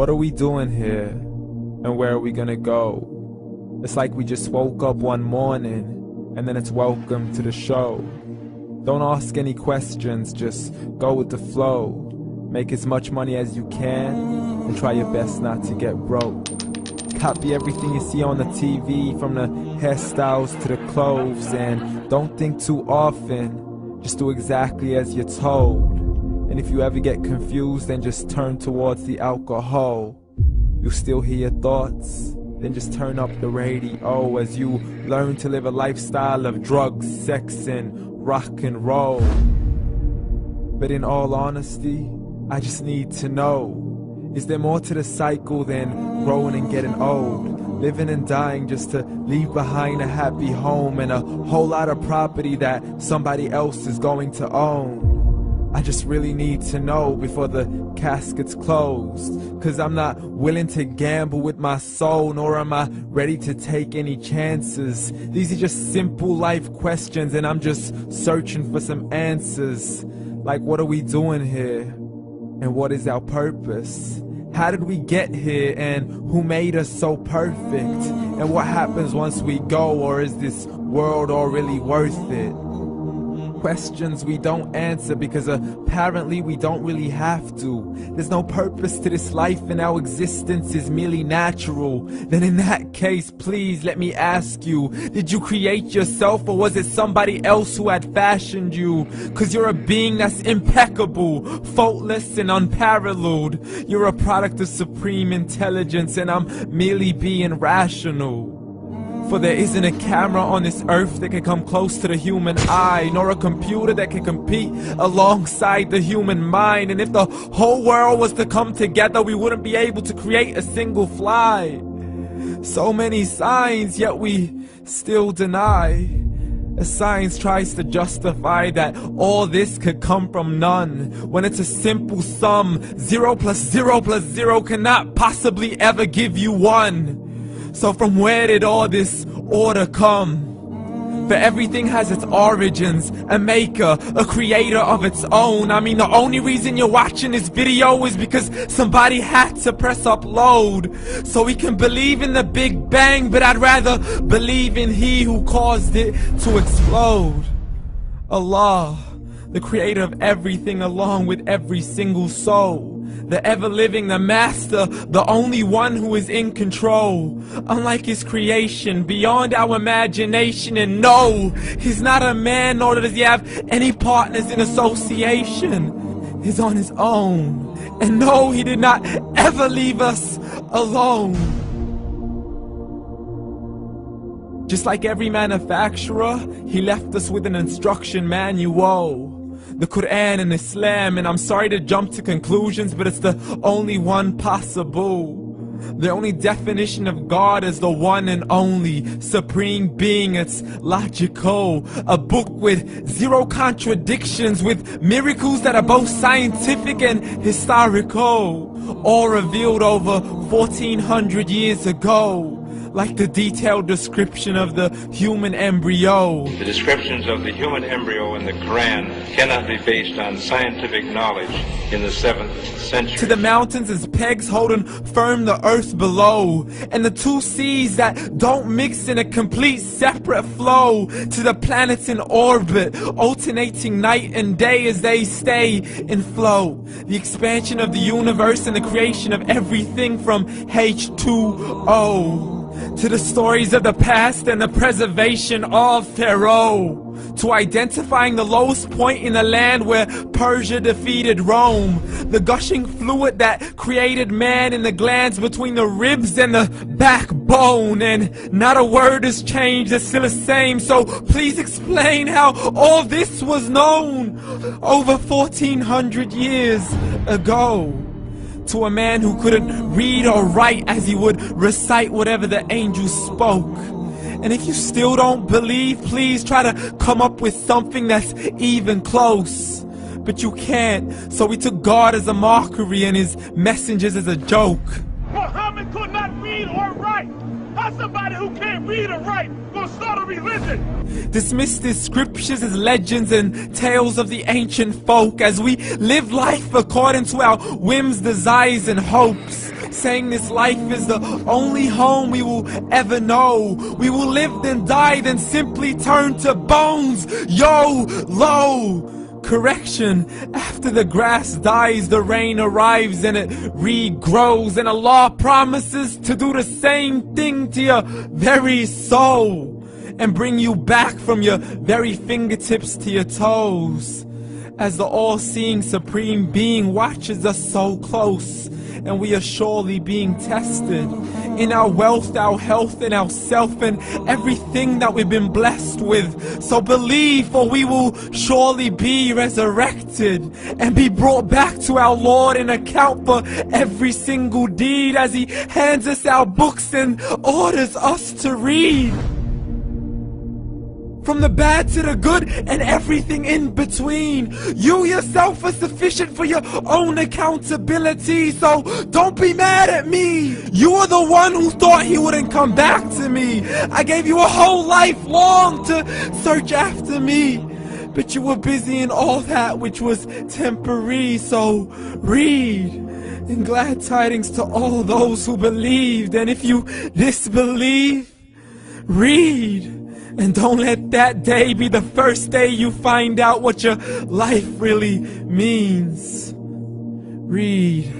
What are we doing here? And where are we gonna go? It's like we just woke up one morning and then it's welcome to the show. Don't ask any questions, just go with the flow. Make as much money as you can and try your best not to get broke. Copy everything you see on the TV, from the hairstyles to the clothes, and don't think too often, just do exactly as you're told. And if you ever get confused, then just turn towards the alcohol. You still hear your thoughts? Then just turn up the radio as you learn to live a lifestyle of drugs, sex, and rock and roll. But in all honesty, I just need to know, is there more to the cycle than growing and getting old? Living and dying just to leave behind a happy home and a whole lot of property that somebody else is going to own. I just really need to know before the casket's closed, 'cause I'm not willing to gamble with my soul, nor am I ready to take any chances. These are just simple life questions and I'm just searching for some answers. Like, what are we doing here? And what is our purpose? How did we get here, and who made us so perfect? And what happens once we go, or is this world all really worth it? Questions we don't answer because apparently we don't really have to. There's no purpose to this life and our existence is merely natural. Then in that case, please let me ask you, did you create yourself, or was it somebody else who had fashioned you? 'Cause you're a being that's impeccable, faultless and unparalleled. You're a product of supreme intelligence and I'm merely being rational. For there isn't a camera on this earth that can come close to the human eye, nor a computer that can compete alongside the human mind. And if the whole world was to come together, we wouldn't be able to create a single fly. So many signs, yet we still deny. As science tries to justify that all this could come from none, when it's a simple sum. 0 plus 0 plus 0 cannot possibly ever give you 1. So from where did all this order come? For everything has its origins, a maker, a creator of its own. I mean, the only reason you're watching this video is because somebody had to press upload. So we can believe in the Big Bang, but I'd rather believe in He who caused it to explode. Allah, the creator of everything along with every single soul. The ever-living, the master, the only one who is in control. Unlike his creation, beyond our imagination. And no, he's not a man, nor does he have any partners in association. He's on his own. And no, he did not ever leave us alone. Just like every manufacturer, he left us with an instruction manual. The Quran and Islam, and I'm sorry to jump to conclusions, but it's the only one possible. The only definition of God is the one and only supreme being. It's logical, a book with 0 contradictions, with miracles that are both scientific and historical, all revealed over 1400 years ago. Like the detailed description of the human embryo. The descriptions of the human embryo in the Quran cannot be based on scientific knowledge in the 7th century. To the mountains as pegs holding firm the earth below, and the 2 seas that don't mix in a complete separate flow. To the planets in orbit, alternating night and day as they stay in flow. The expansion of the universe and the creation of everything from H2O. To the stories of the past and the preservation of Pharaoh. To identifying the lowest point in the land where Persia defeated Rome. The gushing fluid that created man in the glands between the ribs and the backbone. And not a word has changed, it's still the same. So please explain how all this was known over 1400 years ago. To a man who couldn't read or write, as he would recite whatever the angels spoke. And if you still don't believe, please try to come up with something that's even close. But you can't, so we took God as a mockery and his messengers as a joke. Muhammad could not read or write. How's somebody who can't read or write gonna start a religion? Dismiss the scriptures as legends and tales of the ancient folk, as we live life according to our whims, desires and hopes. saying this life is the only home we will ever know. We will live then die, then simply turn to bones. YOLO! Correction, after the grass dies, the rain arrives and it regrows, and Allah promises to do the same thing to your very soul and bring you back from your very fingertips to your toes, as the all-seeing supreme being watches us so close, and we are surely being tested in our wealth, our health, and our self, and everything that we've been blessed with. So believe, for we will surely be resurrected and be brought back to our Lord and account for every single deed, as He hands us our books and orders us to read. From the bad to the good and everything in between. You yourself are sufficient for your own accountability, so don't be mad at me. You are the one who thought He wouldn't come back to me. I gave you a whole life long to search after me, but you were busy in all that which was temporary. So read, and glad tidings to all those who believed. And if you disbelieve, read. And don't let that day be the first day you find out what your life really means. Read.